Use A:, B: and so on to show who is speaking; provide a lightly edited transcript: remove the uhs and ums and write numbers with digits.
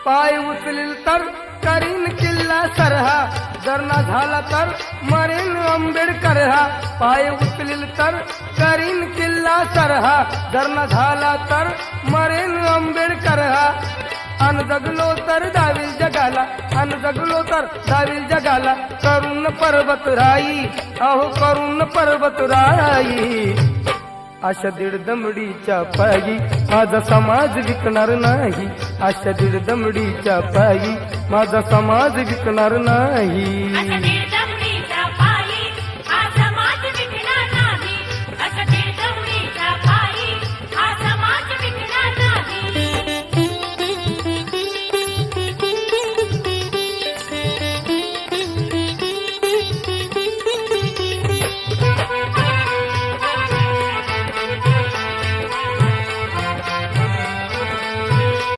A: पाय उचलील तर करीन किल्ला सरहा, जर ना झाला तर मरेन आंबेडकर हा. पाय उचलील तर करीन किल्ला सरहा, जर ना झाला तर मरेन आंबेडकर हा. अन जगलो तर दावील जगाला, अन जगलो तर दावील जगाला, करून पर्वत राई, अहो करून पर्वत राई. अशा दीड दमडीच्या पायी माझा समाज विकणार नाही, अशा दीड दमडीच्या पायी माझा समाज विकणार नाही.